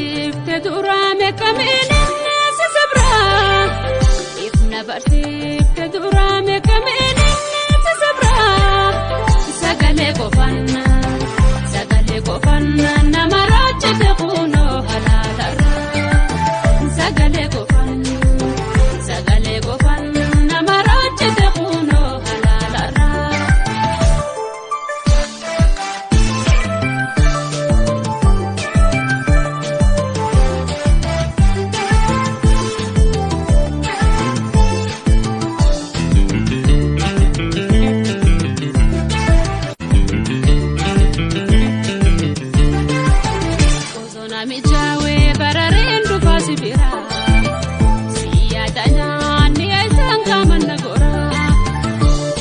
barsiifte duraame kamiin si sabra. Ifna barsiifte duraame kamiin si sabra. Sagalee qofanna nama raachate kunoo halaalarra. Sagalee qofanna nama raachate kunoo halaalarra. Mijawe barareen dhufa sibira siyaadanya ni aysan kamanna gora.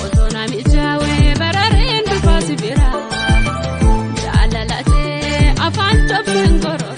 Otona mijawe barareen dhufa sibira jaalalate afaan tobsen gorora.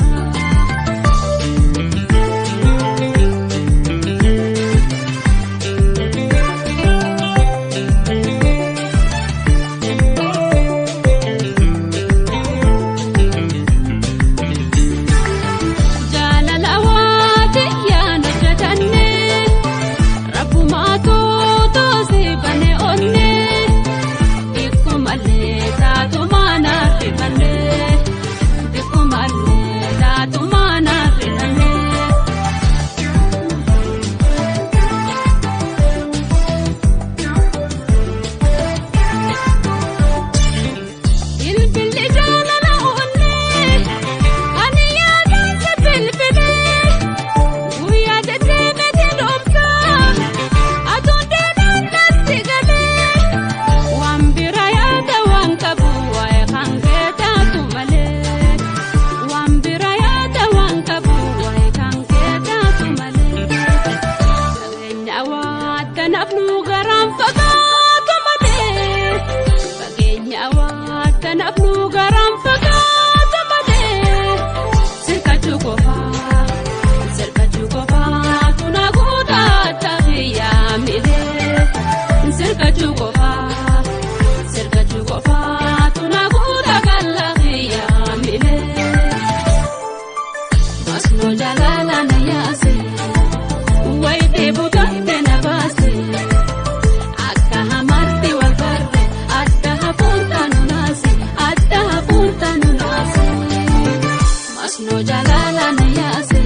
Nafnu garam fagaatu malee fageenya waata nafnu garam fagaatu malee sirkachuu qofaa tuna guutaa tafiyaa milee sirkachuu qofaa tuna guutaa kalafiyaa milee masnoo jaalala na yaase wayitee buutante na baase. No jalala na yase.